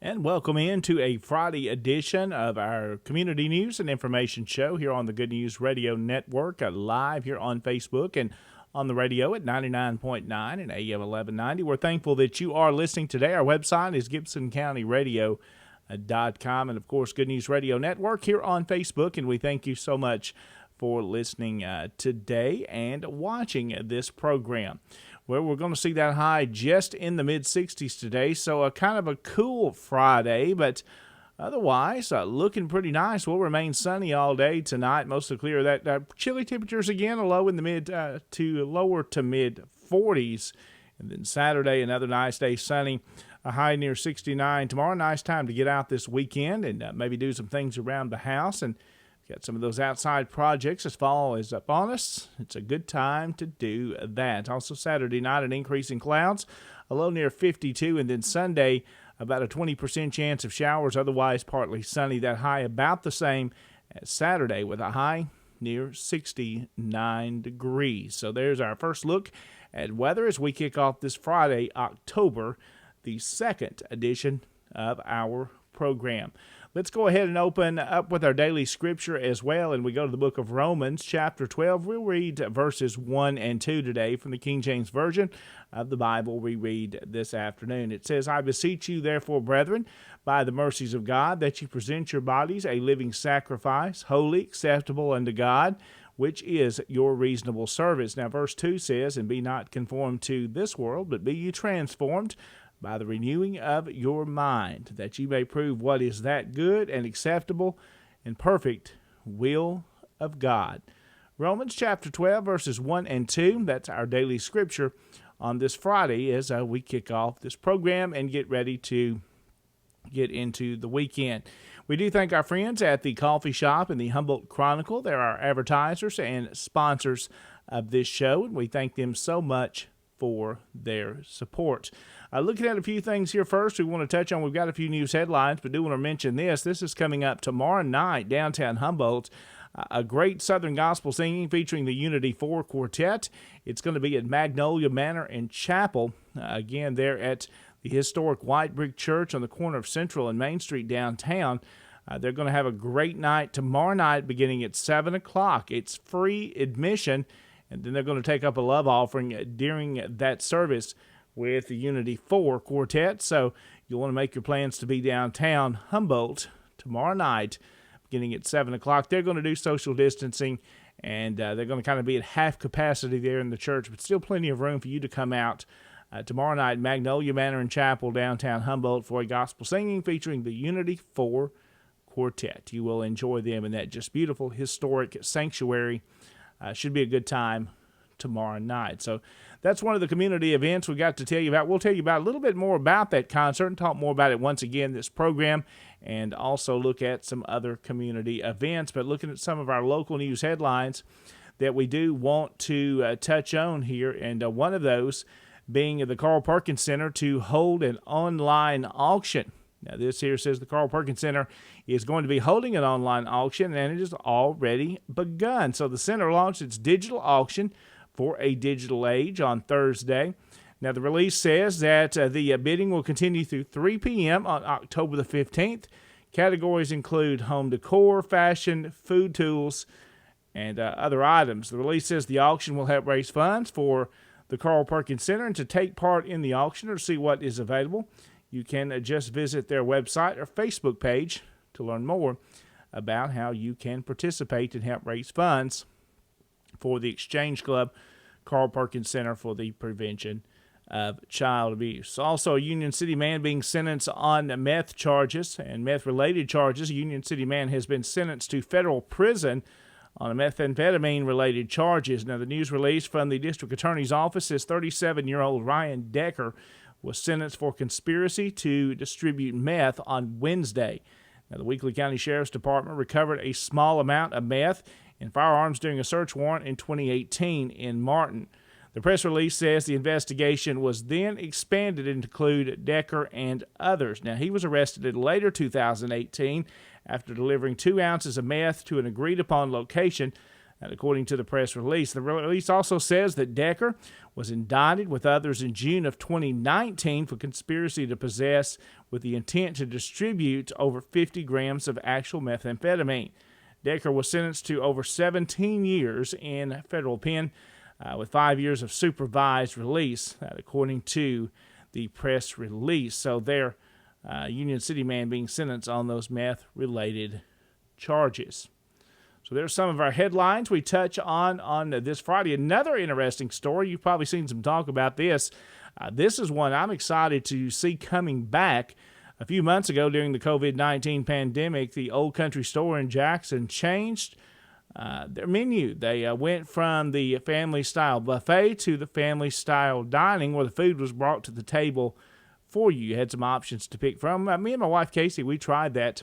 And welcome into a Friday edition of our community news and information show here on the Good News Radio Network, live here on Facebook and on the radio at 99.9 and AM 1190. We're thankful that you are listening today. Our website is GibsonCountyRadio.com and, of course, Good News Radio Network here on Facebook. And we thank you so much for listening today and watching this program. Well, we're going to see that high just in the mid-60s today, so a kind of a cool Friday, but otherwise looking pretty nice. We'll remain sunny all day tonight, mostly clear. That chilly temperatures again, a low in the mid to lower to mid-40s. And then Saturday, another nice day, sunny, a high near 69. Tomorrow, nice time to get out this weekend and maybe do some things around the house and got some of those outside projects as fall is up on us. It's a good time to do that. Also Saturday night, an increase in clouds, a low near 52. And then Sunday, about a 20% chance of showers, otherwise partly sunny. That high about the same as Saturday with a high near 69 degrees. So there's our first look at weather as we kick off this Friday, October, the second edition of our program. Let's go ahead and open up with our daily scripture as well, and we go to the book of Romans, chapter 12. We'll read verses 1 and 2 today from the King James Version of the Bible we read this afternoon. It says, I beseech you, therefore, brethren, by the mercies of God, that you present your bodies a living sacrifice, holy, acceptable unto God, which is your reasonable service. Now, verse 2 says, and be not conformed to this world, but be ye transformed by the renewing of your mind, that ye may prove what is that good and acceptable and perfect will of God. Romans chapter 12, verses 1 and 2, that's our daily scripture on this Friday as we kick off this program and get ready to get into the weekend. We do thank our friends at the Coffee Shop and the Humboldt Chronicle. They're our advertisers and sponsors of this show, and we thank them so much for their support. Looking at a few things here first, we want to touch on, we've got a few news headlines, but do want to mention this. This is coming up tomorrow night, downtown Humboldt, a great Southern gospel singing featuring the Unity 4 Quartet. It's going to be at Magnolia Manor and Chapel, again, there at the historic White Brick Church on the corner of Central and Main Street downtown. They're going to have a great night tomorrow night beginning at 7 o'clock. It's free admission, and then they're going to take up a love offering during that service with the Unity 4 Quartet. So you'll want to make your plans to be downtown Humboldt tomorrow night, beginning at 7 o'clock. They're going to do social distancing, and they're going to kind of be at half capacity there in the church, but still plenty of room for you to come out tomorrow night, Magnolia Manor and Chapel, downtown Humboldt, for a gospel singing featuring the Unity 4 Quartet. You will enjoy them in that just beautiful historic sanctuary. Should be a good time tomorrow night. So that's one of the community events we got to tell you about. We'll tell you about a little bit more about that concert and talk more about it once again this program, and also look at some other community events. But looking at some of our local news headlines that we do want to touch on here, and one of those being the Carl Perkins Center to hold an online auction. Now, this here says the Carl Perkins Center is going to be holding an online auction, and it has already begun. So the center launched its digital auction for a digital age on Thursday. Now, the release says that the bidding will continue through 3 p.m. on October the 15th. Categories include home decor, fashion, food tools, and other items. The release says the auction will help raise funds for the Carl Perkins Center, and to take part in the auction or see what is available, you can just visit their website or Facebook page to learn more about how you can participate and help raise funds for the Exchange Club Carl Perkins Center for the Prevention of Child Abuse. Also, a Union City man being sentenced on meth charges and meth-related charges. A Union City man has been sentenced to federal prison on methamphetamine-related charges. Now, the news release from the District Attorney's Office says 37-year-old Ryan Decker was sentenced for conspiracy to distribute meth on Wednesday. Now, the Weakley County Sheriff's Department recovered a small amount of meth and firearms during a search warrant in 2018 in Martin. The press release says the investigation was then expanded to include Decker and others. Now, he was arrested in later 2018 after delivering 2 ounces of meth to an agreed-upon location And according to the press release, the release also says that Decker was indicted with others in June of 2019 for conspiracy to possess with the intent to distribute over 50 grams of actual methamphetamine. Decker was sentenced to over 17 years in federal pen with 5 years of supervised release, according to the press release. So there, Union City man being sentenced on those meth-related charges. So there's some of our headlines we touch on this Friday. Another interesting story. You've probably seen some talk about this. This is one I'm excited to see coming back. A few months ago during the COVID-19 pandemic, the Old Country Store in Jackson changed their menu. They went from the family-style buffet to the family-style dining, where the food was brought to the table for you. You had some options to pick from. Me and my wife, Casey, we tried that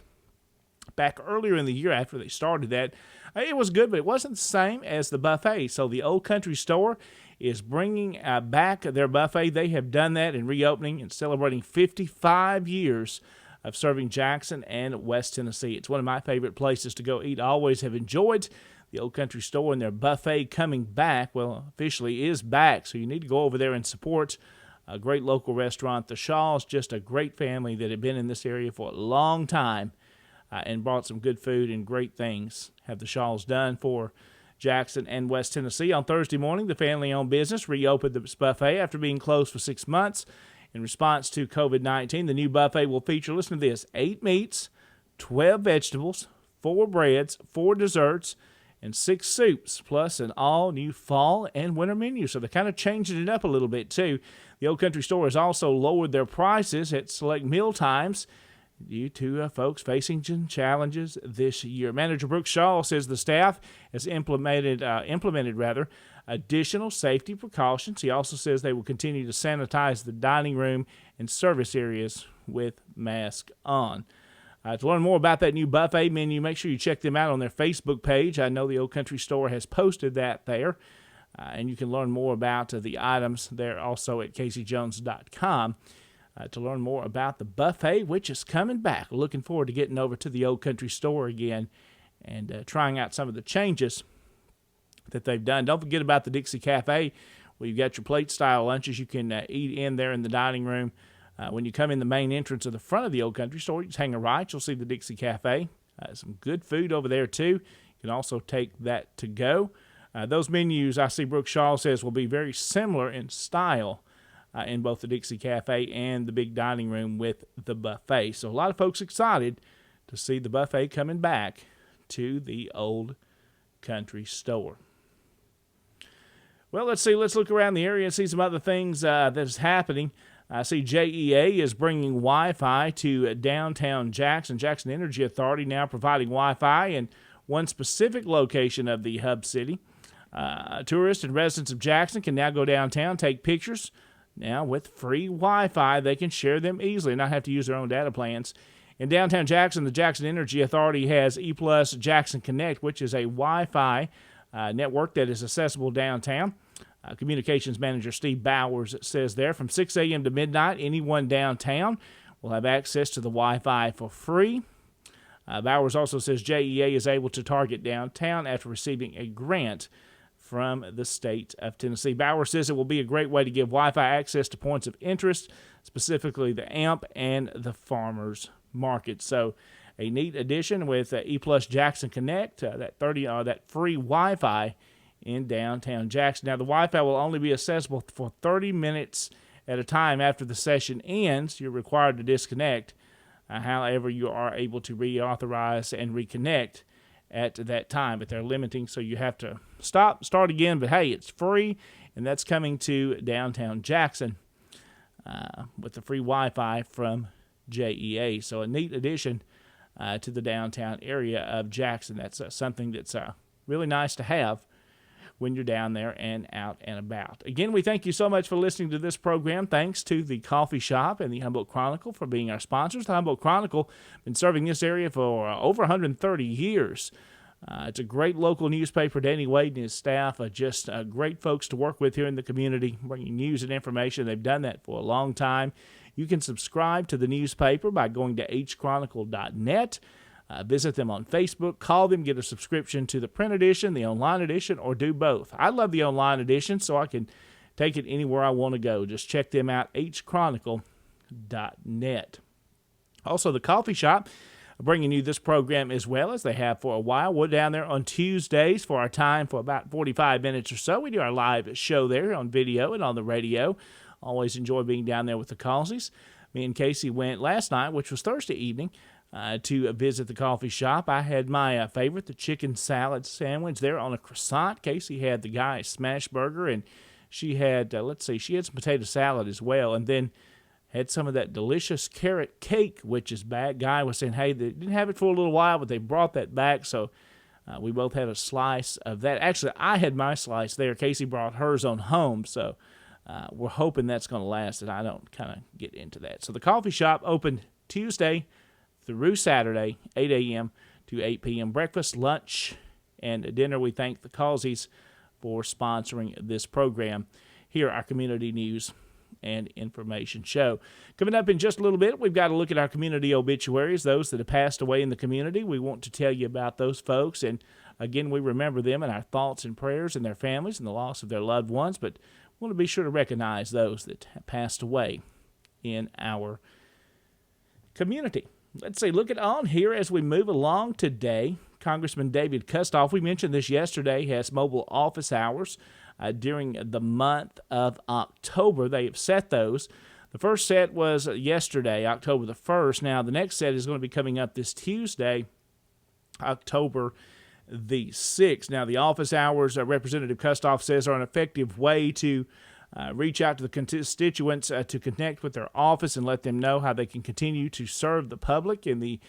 back earlier in the year after they started that. It was good, but it wasn't the same as the buffet. So the Old Country Store is bringing back their buffet. They have done that and reopening and celebrating 55 years of serving Jackson and West Tennessee. It's one of my favorite places to go eat. I always have enjoyed the Old Country Store, and their buffet coming back, well, officially is back. So you need to go over there and support a great local restaurant. The Shaws, just a great family that have been in this area for a long time. And brought some good food and great things have the Shaws done for Jackson and West Tennessee. On Thursday morning, the family-owned business reopened the buffet after being closed for 6 months. In response to COVID-19, the new buffet will feature, listen to this, 8 meats, 12 vegetables, 4 breads, 4 desserts, and 6 soups, plus an all-new fall and winter menu. So they're kind of changing it up a little bit, too. The Old Country Store has also lowered their prices at select meal times due to folks facing challenges this year. Manager Brooks Shaw says the staff has implemented additional safety precautions. He also says they will continue to sanitize the dining room and service areas with masks on. To learn more about that new buffet menu, make sure you check them out on their Facebook page. I know the Old Country Store has posted that there, and you can learn more about the items there also at CaseyJones.com. To learn more about the buffet, which is coming back. Looking forward to getting over to the Old Country Store again and trying out some of the changes that they've done. Don't forget about the Dixie Cafe, where you've got your plate-style lunches you can eat in there in the dining room. When you come in the main entrance of the front of the Old Country Store, you just hang a right, you'll see the Dixie Cafe. Some good food over there, too. You can also take that to go. Those menus, I see Brooke Shaw says, will be very similar in style in both the Dixie Cafe and the big dining room with the buffet. So a lot of folks excited to see the buffet coming back to the Old Country Store. Well, let's see. Let's look around the area and see some other things that is happening. I see JEA is bringing Wi-Fi to downtown Jackson. Jackson Energy Authority now providing Wi-Fi in one specific location of the hub city. Tourists and residents of Jackson can now go downtown, take pictures. Now, with free Wi-Fi, they can share them easily and not have to use their own data plans. In downtown Jackson, the Jackson Energy Authority has E+ Jackson Connect, which is a Wi-Fi network that is accessible downtown. Communications Manager Steve Bowers says there, from 6 a.m. to midnight, anyone downtown will have access to the Wi-Fi for free. Bowers also says JEA is able to target downtown after receiving a grant from the state of Tennessee. Bowers says it will be a great way to give Wi-Fi access to points of interest, specifically the AMP and the Farmers Market. So a neat addition with E+ Jackson Connect, that free Wi-Fi in downtown Jackson. Now, the Wi-Fi will only be accessible for 30 minutes at a time after the session ends. You're required to disconnect. However, you are able to reauthorize and reconnect at that time, but they're limiting, so you have to start again. But hey, it's free, and that's coming to downtown Jackson with the free Wi-Fi from JEA. So a neat addition to the downtown area of Jackson. That's something that's really nice to have when you're down there and out and about. Again, we thank you so much for listening to this program. Thanks to the Coffee Shop and the Humboldt Chronicle for being our sponsors. The Humboldt Chronicle has been serving this area for over 130 years. It's a great local newspaper. Danny Wade and his staff are just great folks to work with here in the community, bringing news and information. They've done that for a long time. You can subscribe to the newspaper by going to hchronicle.net. Visit them on Facebook, call them, get a subscription to the print edition, the online edition, or do both. I love the online edition, so I can take it anywhere I want to go. Just check them out, hchronicle.net. Also, the coffee shop bringing you this program as well as they have for a while. We're down there on Tuesdays for our time for about 45 minutes or so. We do our live show there on video and on the radio. Always enjoy being down there with the Causeys. Me and Casey went last night, which was Thursday evening, to visit the coffee shop. I had my favorite, the chicken salad sandwich there on a croissant. Casey had the guy smash burger, and she had, she had some potato salad as well, and then had some of that delicious carrot cake, which is back. Guy was saying, hey, they didn't have it for a little while, but they brought that back, so we both had a slice of that. Actually, I had my slice there. Casey brought hers on home, so we're hoping that's going to last, and I don't kind of get into that. So the coffee shop opened Tuesday through Saturday, 8 a.m. to 8 p.m. Breakfast, lunch, and dinner. We thank the Causeys for sponsoring this program here, our community news and information show. Coming up in just a little bit, we've got to look at our community obituaries, those that have passed away in the community. We want to tell you about those folks, and again, we remember them in our thoughts and prayers and their families and the loss of their loved ones, but we want to be sure to recognize those that have passed away in our community. Let's see, look at on here as we move along today. Congressman David Kustoff, we mentioned this yesterday, has mobile office hours during the month of October. They have set those. The first set was yesterday, October the 1st. Now, the next set is going to be coming up this Tuesday, October the 6th. Now, the office hours, Representative Kustoff says, are an effective way to reach out to the constituents to connect with their office and let them know how they can continue to serve the public in the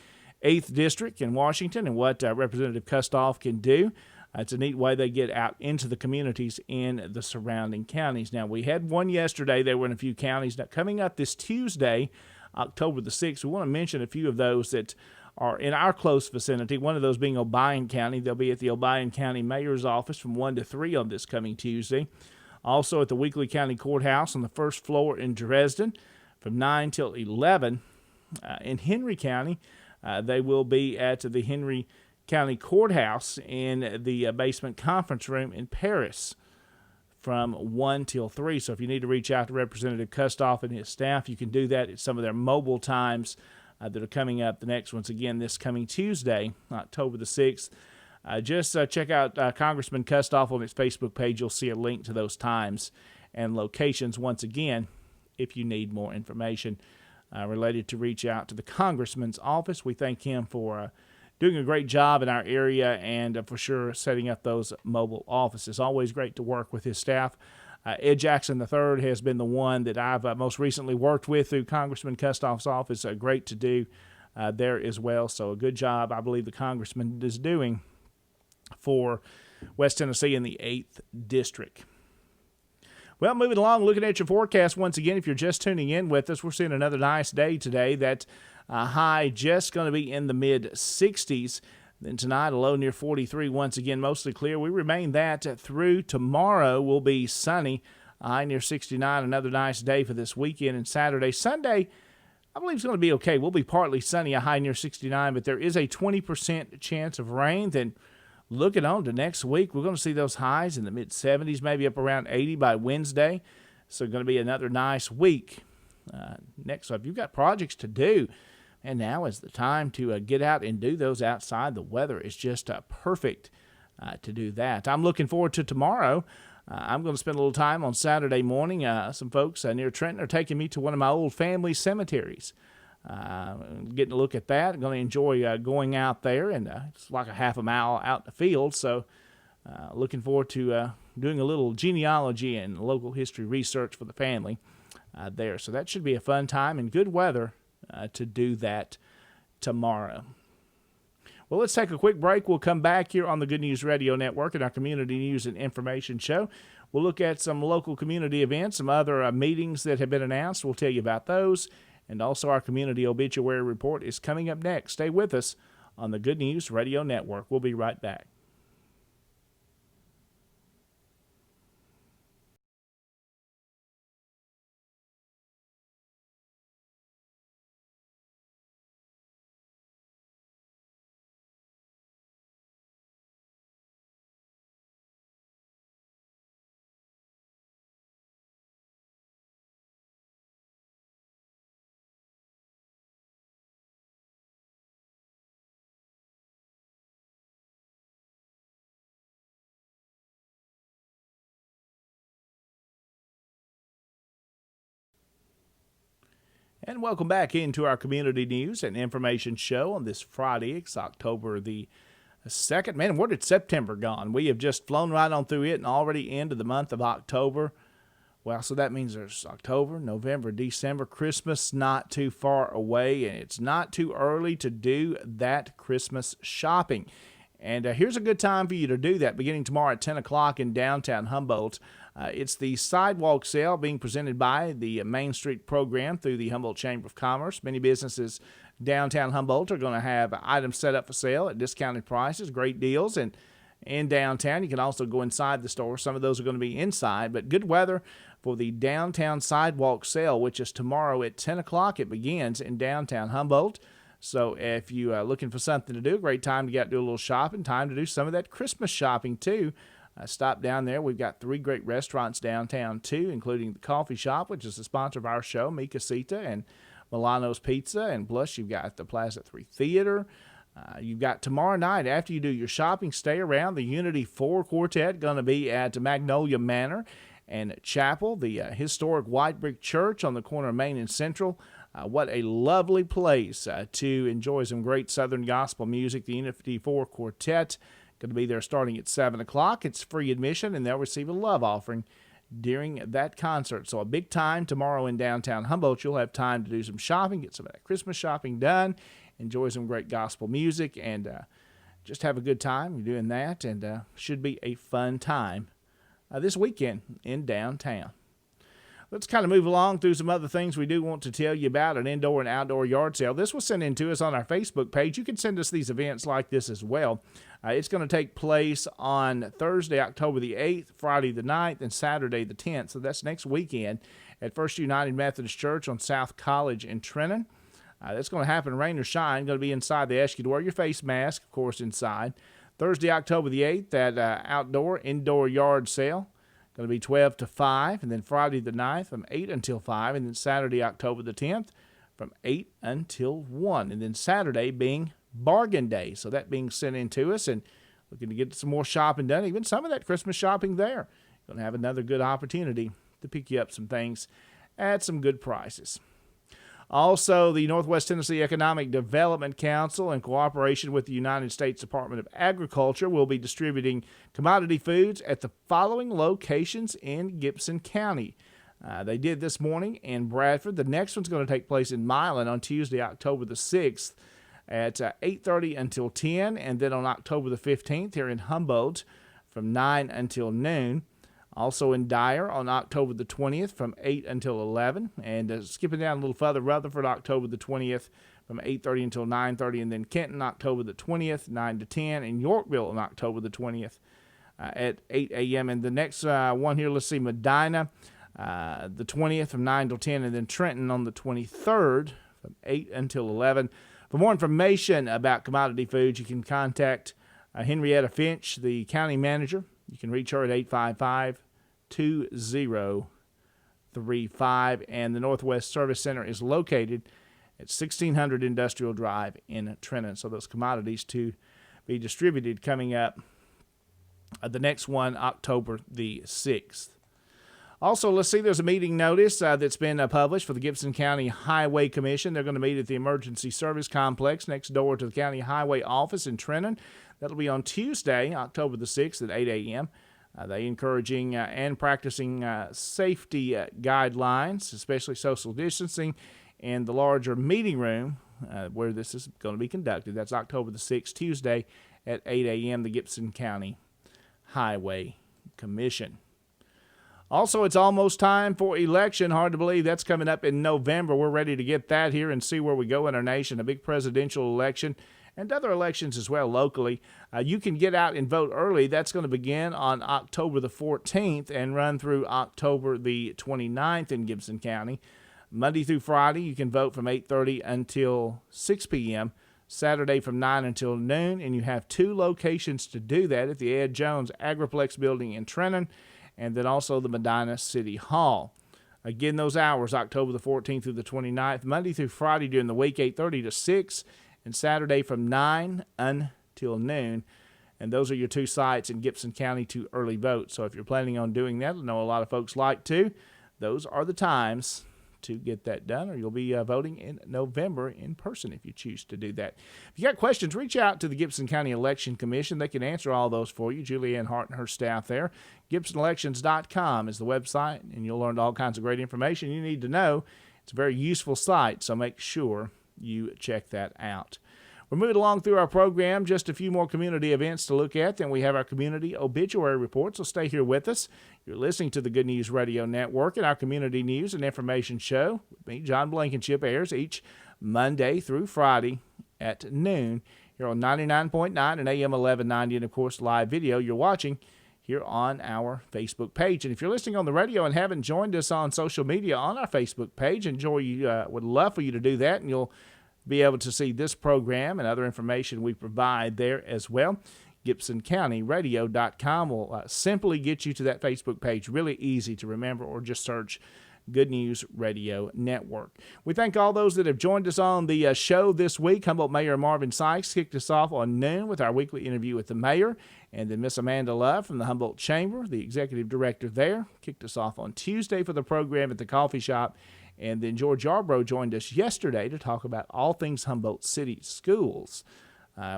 8th District in Washington and what Representative Kustoff can do. It's a neat way they get out into the communities in the surrounding counties. Now, we had one yesterday. They were in a few counties. Now, coming up this Tuesday, October the 6th, we want to mention a few of those that are in our close vicinity, one of those being Obion County. They'll be at the Obion County Mayor's office from 1 to 3 on this coming Tuesday. Also at the Weakley County Courthouse on the first floor in Dresden from 9 till 11. In Henry County, they will be at the Henry County Courthouse in the basement conference room in Paris from 1 till 3. So if you need to reach out to Representative Kustoff and his staff, you can do that at some of their mobile times that are coming up. The next one's again this coming Tuesday, October the 6th. Just check out Congressman Kustoff on his Facebook page. You'll see a link to those times and locations once again if you need more information related to reach out to the Congressman's office. We thank him for doing a great job in our area and for sure setting up those mobile offices. Always great to work with his staff. Ed Jackson III has been the one that I've most recently worked with through Congressman Kustoff's office. Great to do there as well. So a good job, I believe, the Congressman is doing for West Tennessee in the 8th District. Well, moving along, looking at your forecast once again, if you're just tuning in with us, we're seeing another nice day today. That high just going to be in the mid-60s. Then tonight, a low near 43. Once again, mostly clear. We remain that through tomorrow. Will be sunny, high near 69. Another nice day for this weekend and Saturday. Sunday, I believe it's going to be okay. We'll be partly sunny, a high near 69, but there is a 20% chance of rain. Then looking on to next week, we're going to see those highs in the mid-70s, maybe up around 80 by Wednesday. So going to be another nice week. Next, so if you've got projects to do, and now is the time to get out and do those outside. The weather is just perfect to do that. I'm looking forward to tomorrow. I'm going to spend a little time on Saturday morning. Some folks near Trenton are taking me to one of my old family cemeteries. Getting a look at that. I'm going to enjoy going out there, and it's like a half a mile out in the field. So looking forward to doing a little genealogy and local history research for the family there. So that should be a fun time and good weather to do that tomorrow. Well, let's take a quick break. We'll come back here on the Good News Radio Network and our Community News and Information Show. We'll look at some local community events, some other meetings that have been announced. We'll tell you about those. And also our Community Obituary Report is coming up next. Stay with us on the Good News Radio Network. We'll be right back. And welcome back into our community news and information show on this Friday. It's October the 2nd. Man, where did September gone? We have just flown right on through it and already into the month of October. Well, so that means there's October, November, December, Christmas not too far away, and it's not too early to do that Christmas shopping. And here's a good time for you to do that, beginning tomorrow at 10 o'clock in downtown Humboldt. It's the sidewalk sale being presented by the Main Street program through the Humboldt Chamber of Commerce. Many businesses downtown Humboldt are going to have items set up for sale at discounted prices, great deals, and in downtown. You can also go inside the store. Some of those are going to be inside, but good weather for the downtown sidewalk sale, which is tomorrow at 10 o'clock. It begins in downtown Humboldt. So if you are looking for something to do, great time to get out and do a little shopping, time to do some of that Christmas shopping too. Stop down there. We've got 3 great restaurants downtown too, including the Coffee Shop, which is the sponsor of our show, Mi Casita and Milano's Pizza. And plus, you've got the Plaza 3 Theater. You've got tomorrow night, after you do your shopping, stay around. The Unity 4 Quartet going to be at Magnolia Manor and Chapel, the historic white brick church on the corner of Main and Central. What a lovely place to enjoy some great Southern gospel music. The Unity 4 Quartet going to be there starting at 7 o'clock. It's free admission, and they'll receive a love offering during that concert. So a big time tomorrow in downtown Humboldt. You'll have time to do some shopping, get some of that Christmas shopping done, enjoy some great gospel music, and just have a good time. You're doing that, and should be a fun time this weekend in downtown. Let's kind of move along through some other things we do want to tell you about an indoor and outdoor yard sale. This was sent in to us on our Facebook page. You can send us these events like this as well. It's going to take place on Thursday, October the 8th, Friday the 9th, and Saturday the 10th. So that's next weekend at First United Methodist Church on South College in Trenton. That's going to happen rain or shine. Going to be inside. They ask you to wear your face mask, of course, inside. Thursday, October the 8th, that indoor yard sale. Going to be 12 to 5, and then Friday the 9th from 8 until 5, and then Saturday, October the 10th from 8 until 1, and then Saturday being bargain day. So that being sent in to us, and looking to get some more shopping done, even some of that Christmas shopping there. Going to have another good opportunity to pick you up some things at some good prices. Also, the Northwest Tennessee Economic Development Council, in cooperation with the United States Department of Agriculture, will be distributing commodity foods at the following locations in Gibson County. They did this morning in Bradford. The next one's going to take place in Milan on Tuesday, October the 6th at 8:30 until 10, and then on October the 15th here in Humboldt from 9 until noon. Also in Dyer on October the 20th from 8 until 11. And skipping down a little further, Rutherford, October the 20th from 8:30 until 9:30. And then Kenton, October the 20th, 9 to 10. And Yorkville on October the 20th at 8 a.m. And the next one here, let's see, Medina, the 20th from 9 till 10. And then Trenton on the 23rd from 8 until 11. For more information about commodity foods, you can contact Henrietta Finch, the county manager. You can reach her at 855-2035, and the Northwest Service Center is located at 1600 Industrial Drive in Trenton. So those commodities to be distributed coming up. The next one, October the 6th. Also, let's see, there's a meeting notice that's been published for the Gibson County Highway Commission. They're going to meet at the Emergency Service Complex next door to the County Highway Office in Trenton. That'll be on Tuesday, October the 6th at 8 a.m. They encouraging and practicing safety guidelines, especially social distancing, in the larger meeting room where this is going to be conducted. That's October the 6th, Tuesday at 8 a.m., the Gibson County Highway Commission. Also, it's almost time for election. Hard to believe that's coming up in November. We're ready to get that here and see where we go in our nation. A big presidential election and other elections as well locally. You can get out and vote early. That's going to begin on October the 14th and run through October the 29th in Gibson County. Monday through Friday, you can vote from 8:30 until 6 p.m., Saturday from 9 until noon, and you have 2 locations to do that at the Ed Jones Agriplex Building in Trenton, and then also the Medina City Hall. Again, those hours, October the 14th through the 29th, Monday through Friday during the week, 8:30 to 6, and Saturday from 9 until noon. And those are your 2 sites in Gibson County to early vote. So if you're planning on doing that, I know a lot of folks like to, those are the times to get that done, or you'll be voting in November in person if you choose to do that. If you got questions, reach out to the Gibson County Election Commission. They can answer all those for you. Julianne Hart and her staff there. GibsonElections.com is the website, and you'll learn all kinds of great information you need to know. It's a very useful site, so make sure you check that out. We're moving along through our program. Just a few more community events to look at. Then we have our community obituary report, so stay here with us. You're listening to the Good News Radio Network, and our community news and information show with me, John Blankenship, airs each Monday through Friday at noon here on 99.9 and AM 1190, and, of course, live video you're watching here on our Facebook page. And if you're listening on the radio and haven't joined us on social media on our Facebook page, would love for you to do that, and you'll be able to see this program and other information we provide there as well. GibsonCountyRadio.com will simply get you to that Facebook page. Really easy to remember, or just search Good News Radio Network. We thank all those that have joined us on the show this week. Humboldt Mayor Marvin Sykes kicked us off on noon with our weekly interview with the mayor, and then Miss Amanda Love from the Humboldt Chamber, the executive director there, kicked us off on Tuesday for the program at the coffee shop. And then George Yarbrough joined us yesterday to talk about all things Humboldt City Schools.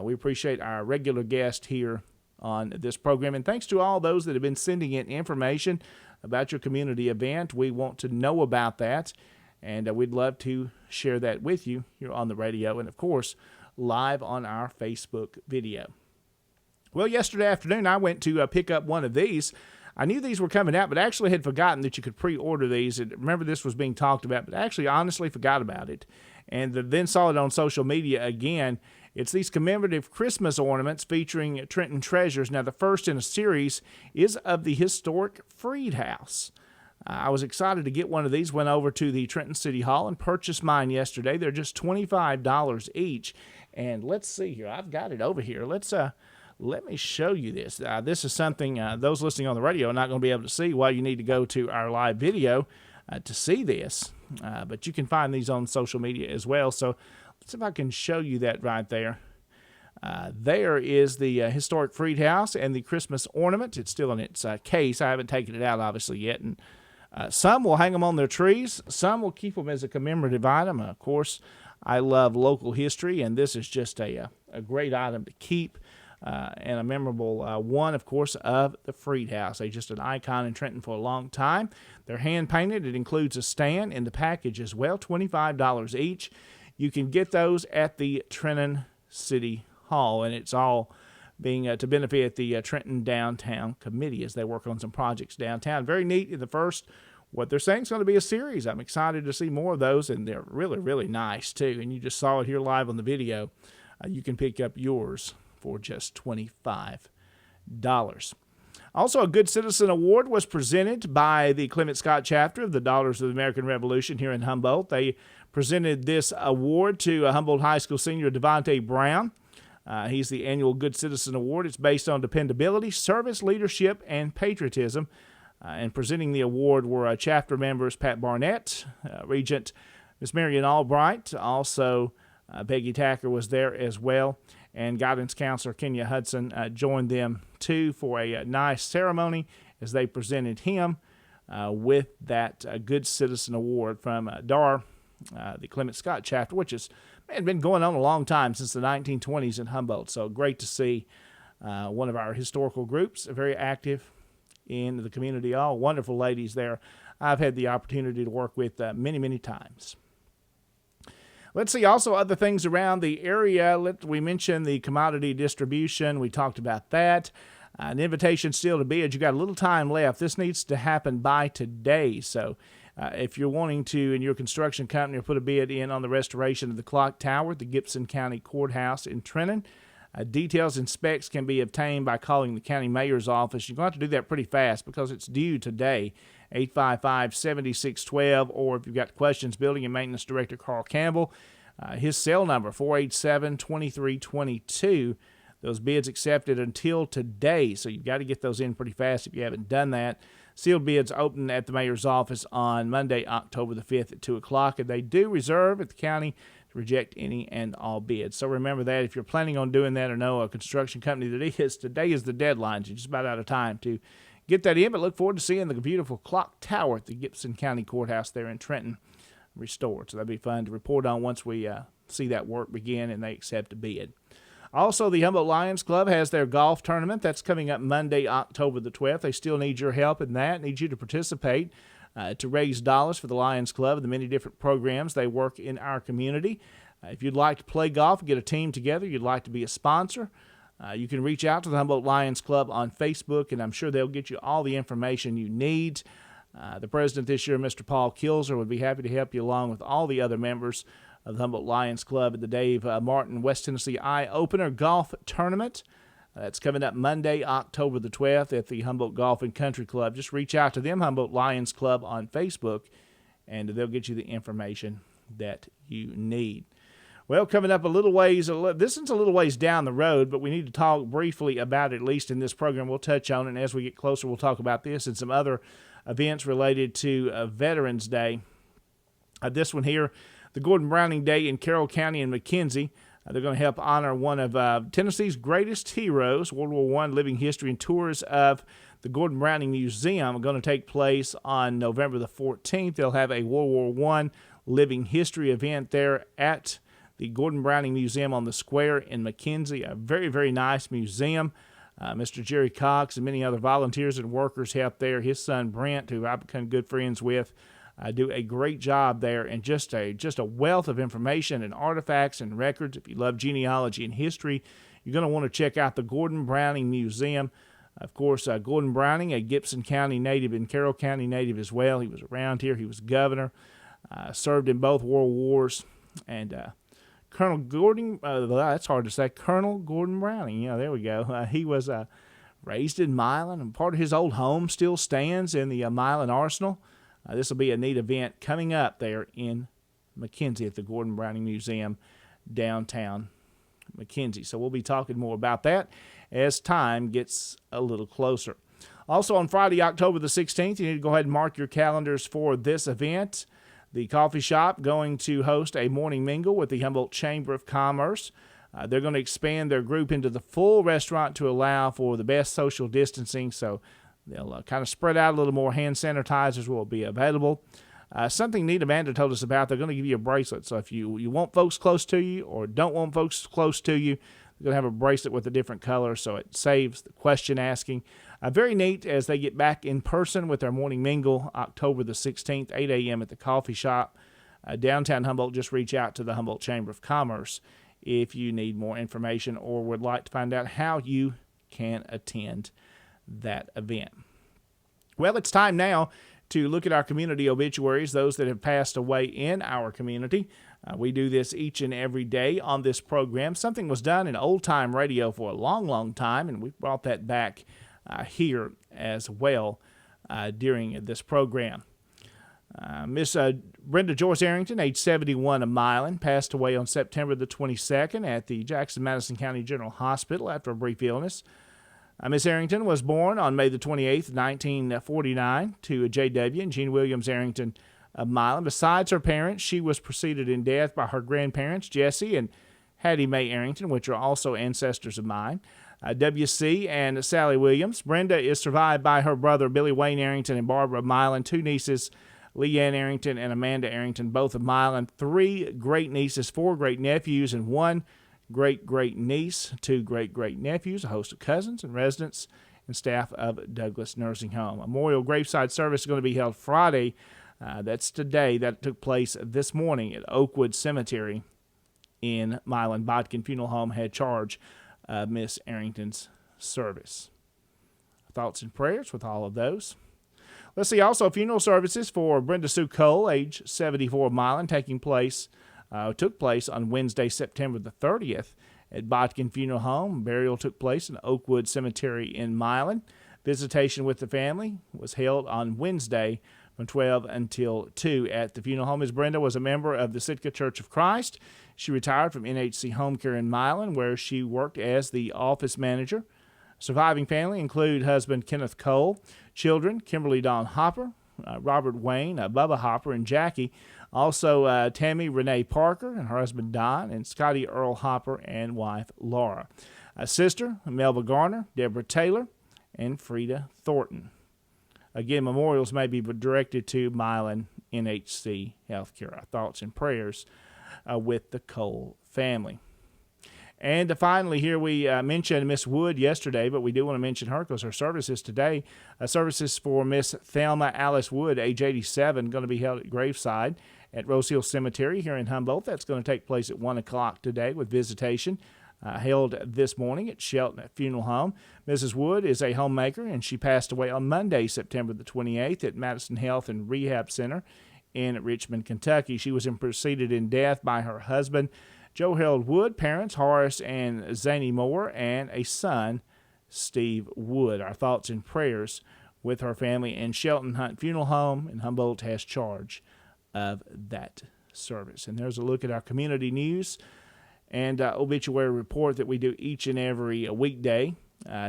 We appreciate our regular guest here on this program. And thanks to all those that have been sending in information about your community event. We want to know about that, and we'd love to share that with you here on the radio and, of course, live on our Facebook video. Well, yesterday afternoon, I went to pick up one of these. I knew these were coming out, but actually had forgotten that you could pre-order these. And remember, this was being talked about, but actually honestly forgot about it. And then saw it on social media again. It's these commemorative Christmas ornaments featuring Trenton treasures. Now, the first in a series is of the historic Freed House. I was excited to get one of these, went over to the Trenton City Hall and purchased mine yesterday. They're just $25 each. And let's see here. I've got it over here. Let me show you this. This is something those listening on the radio are not going to be able to see. Well, you need to go to our live video to see this. But you can find these on social media as well. So let's see if I can show you that right there. There is the historic Freed House and the Christmas ornament. It's still in its case. I haven't taken it out, obviously, yet. And some will hang them on their trees. Some will keep them as a commemorative item. Of course, I love local history, and this is just a great item to keep. And a memorable one, of course, of the Freed House. They're just an icon in Trenton for a long time. They're hand-painted. It includes a stand in the package as well, $25 each. You can get those at the Trenton City Hall, and it's all being to benefit the Trenton Downtown Committee as they work on some projects downtown. Very neat. In the first, what they're saying is going to be a series. I'm excited to see more of those, and they're really, really nice, too. And you just saw it here live on the video. You can pick up yours for just $25. Also, a Good Citizen Award was presented by the Clement Scott chapter of the Daughters of the American Revolution here in Humboldt. They presented this award to Humboldt High School senior Devontae Brown. He's the annual Good Citizen Award. It's based on dependability, service, leadership, and patriotism. And presenting the award were chapter members Pat Barnett, Regent Miss Marion Albright, also Peggy Tacker was there as well. And guidance counselor Kenya Hudson joined them, too, for a nice ceremony as they presented him with that Good Citizen Award from DAR, the Clement Scott chapter, which has been going on a long time, since the 1920s in Humboldt. So great to see one of our historical groups, very active in the community. All wonderful ladies there I've had the opportunity to work with many, many times. Let's see also other things around the area. We mentioned the commodity distribution. We talked about that. An invitation still to bid. You got a little time left. This needs to happen by today. So if you're wanting to, in your construction company, put a bid in on the restoration of the clock tower at the Gibson County Courthouse in Trenton, details and specs can be obtained by calling the county mayor's office. You're going to have to do that pretty fast because it's due today, 855-7612, or if you've got questions, Building and Maintenance Director Carl Campbell, his cell number, 487-2322. Those bids accepted until today, so you've got to get those in pretty fast if you haven't done that. Sealed bids open at the mayor's office on Monday, October the 5th at 2 o'clock, and they do reserve at the county to reject any and all bids. So remember that if you're planning on doing that or know a construction company that is, today is the deadline. So you're just about out of time to get that in, but look forward to seeing the beautiful clock tower at the Gibson County Courthouse there in Trenton restored. So that'd be fun to report on once we see that work begin and they accept a bid. Also, the Humboldt Lions Club has their golf tournament. That's coming up Monday, October the 12th. They still need your help in that, need you to participate to raise dollars for the Lions Club and the many different programs they work in our community. If you'd like to play golf, get a team together, you'd like to be a sponsor, you can reach out to the Humboldt Lions Club on Facebook, and I'm sure they'll get you all the information you need. The president this year, Mr. Paul Kilzer, would be happy to help you along with all the other members of the Humboldt Lions Club at the Dave Martin West Tennessee Eye Opener Golf Tournament. That's coming up Monday, October the 12th at the Humboldt Golf and Country Club. Just reach out to them, Humboldt Lions Club, on Facebook, and they'll get you the information that you need. Well, coming up a little ways, this is a little ways down the road, but we need to talk briefly about it, at least in this program. We'll touch on it, and as we get closer, we'll talk about this and some other events related to Veterans Day. This one here, the Gordon Browning Day in Carroll County and McKenzie. They're going to help honor one of Tennessee's greatest heroes, World War I living history, and tours of the Gordon Browning Museum are going to take place on November the 14th. They'll have a World War I living history event there at the Gordon Browning Museum on the Square in McKenzie. A very, very nice museum. Mr. Jerry Cox and many other volunteers and workers help there. His son Brent, who I've become good friends with, do a great job there, and just a wealth of information and artifacts and records. If you love genealogy and history, you're going to want to check out the Gordon Browning Museum. Of course, Gordon Browning, a Gibson County native and Carroll County native as well. He was around here. He was governor, served in both world wars, and Colonel Gordon, that's hard to say, Colonel Gordon Browning, there we go. He was raised in Milan, and part of his old home still stands in the Milan Arsenal. This will be a neat event coming up there in McKenzie at the Gordon Browning Museum, downtown McKenzie. So we'll be talking more about that as time gets a little closer. Also on Friday, October the 16th, you need to go ahead and mark your calendars for this event. The coffee shop going to host a morning mingle with the Humboldt Chamber of Commerce. They're going to expand their group into the full restaurant to allow for the best social distancing, so they'll kind of spread out a little more. Hand sanitizers will be available. Something neat Amanda told us about, they're going to give you a bracelet. So if you want folks close to you or don't want folks close to you, they're going to have a bracelet with a different color, so it saves the question asking. Very neat as they get back in person with their morning mingle, October the 16th, 8 a.m. at the coffee shop. Downtown Humboldt, just reach out to the Humboldt Chamber of Commerce if you need more information or would like to find out how you can attend that event. Well, it's time now to look at our community obituaries, those that have passed away in our community. We do this each and every day on this program. Something was done in old-time radio for a long, long time, and we've brought that back here as well during this program. Miss Brenda Joyce Arrington, age 71 of Milan, passed away on September the 22nd at the Jackson-Madison County General Hospital after a brief illness. Miss Arrington was born on May the 28th, 1949, to J.W. and Jean Williams Arrington of Milan. Besides her parents, she was preceded in death by her grandparents, Jessie and Hattie Mae Arrington, which are also ancestors of mine. W.C. and Sally Williams. Brenda is survived by her brother, Billy Wayne Arrington and Barbara Milan, two nieces, Leanne Arrington and Amanda Arrington, both of Milan, three great-nieces, four great-nephews, and one great-great-niece, two great-great-nephews, a host of cousins and residents and staff of Douglas Nursing Home. A memorial graveside service is going to be held Friday. That's today. That took place this morning at Oakwood Cemetery in Milan. Bodkin Funeral Home had charge of Miss Arrington's service. Thoughts and prayers with all of those. Let's see, also funeral services for Brenda Sue Cole, age 74 of Milan, took place on Wednesday, September the 30th at Bodkin Funeral Home. Burial took place in Oakwood Cemetery in Milan. Visitation with the family was held on Wednesday from 12 until 2 at the funeral home. Ms. Brenda was a member of the Sitka Church of Christ. She retired from NHC Home Care in Milan, where she worked as the office manager. Surviving family include husband Kenneth Cole, children Kimberly Dawn Hopper, Robert Wayne, Bubba Hopper, and Jackie. Also, Tammy Renee Parker and her husband Don, and Scotty Earl Hopper and wife Laura. Sister Melba Garner, Deborah Taylor, and Frida Thornton. Again, memorials may be directed to Milan NHC Healthcare. Our thoughts and prayers with the Cole family. And finally, here we mentioned Miss Wood yesterday, but we do want to mention her because her services today, services for Miss Thelma Alice Wood, age 87, going to be held at graveside at Rose Hill Cemetery here in Humboldt. That's going to take place at 1 o'clock today with visitation held this morning at Shelton Funeral Home. Mrs. Wood is a homemaker, and she passed away on Monday, September the 28th at Madison Health and Rehab Center in Richmond, Kentucky. She was preceded in death by her husband, Joe Harold Wood, parents Horace and Zany Moore, and a son, Steve Wood. Our thoughts and prayers with her family, and Shelton Hunt Funeral Home in Humboldt has charge of that service. And there's a look at our community news and obituary report that we do each and every weekday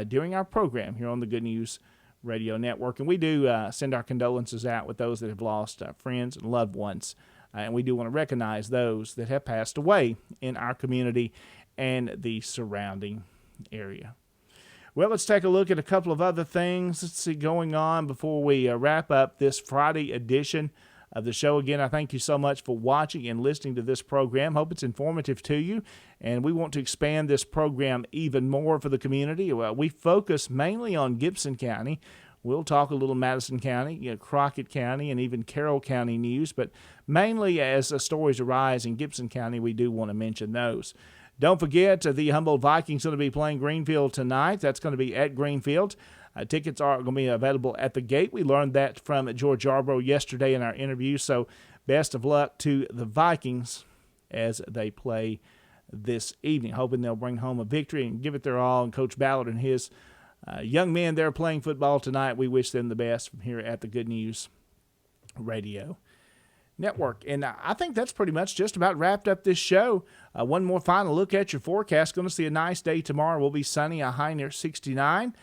during our program here on the Good News Radio Network. And we do send our condolences out with those that have lost friends and loved ones. And we do want to recognize those that have passed away in our community and the surrounding area. Well, let's take a look at a couple of other things let's see going on before we wrap up this Friday edition of the show. Again, I thank you so much for watching and listening to this program. Hope it's informative to you, and we want to expand this program even more for the community. Well, we focus mainly on Gibson County. We'll talk a little Madison County, Crockett County, and even Carroll County news, but mainly as stories arise in Gibson County, we do want to mention those. Don't forget, the Humboldt Vikings going to be playing Greenfield tonight. That's going to be at Greenfield. Tickets are going to be available at the gate. We learned that from George Yarbrough yesterday in our interview, so best of luck to the Vikings as they play this evening. Hoping they'll bring home a victory and give it their all, and Coach Ballard and his young men there playing football tonight, we wish them the best from here at the Good News Radio Network. And I think that's pretty much just about wrapped up this show. One more final look at your forecast. Going to see a nice day tomorrow. Will be sunny, a high near 69.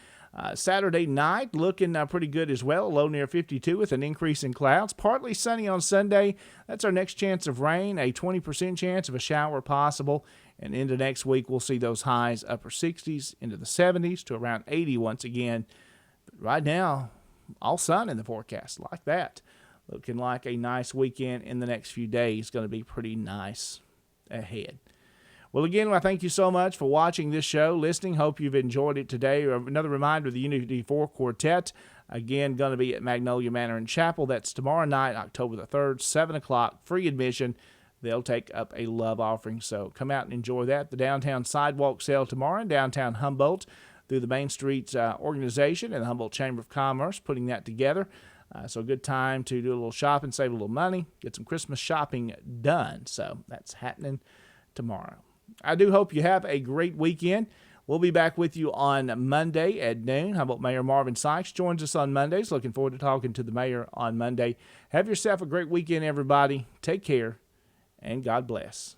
Saturday night looking pretty good as well, low near 52 with an increase in clouds. Partly sunny on Sunday. That's our next chance of rain, a 20% chance of a shower possible. And into next week, we'll see those highs upper 60s into the 70s to around 80 once again. But right now, all sun in the forecast like that. Looking like a nice weekend in the next few days. Going to be pretty nice ahead. Well, again, I thank you so much for watching this show, listening. Hope you've enjoyed it today. Another reminder, the Unity 4 Quartet, again, going to be at Magnolia Manor and Chapel. That's tomorrow night, October the 3rd, 7 o'clock, free admission. They'll take up a love offering, so come out and enjoy that. The downtown sidewalk sale tomorrow in downtown Humboldt through the Main Street organization and the Humboldt Chamber of Commerce putting that together. So a good time to do a little shopping, save a little money, get some Christmas shopping done. So that's happening tomorrow. I do hope you have a great weekend. We'll be back with you on Monday at noon. Humboldt Mayor Marvin Sykes joins us on Mondays. Looking forward to talking to the mayor on Monday. Have yourself a great weekend, everybody. Take care, and God bless.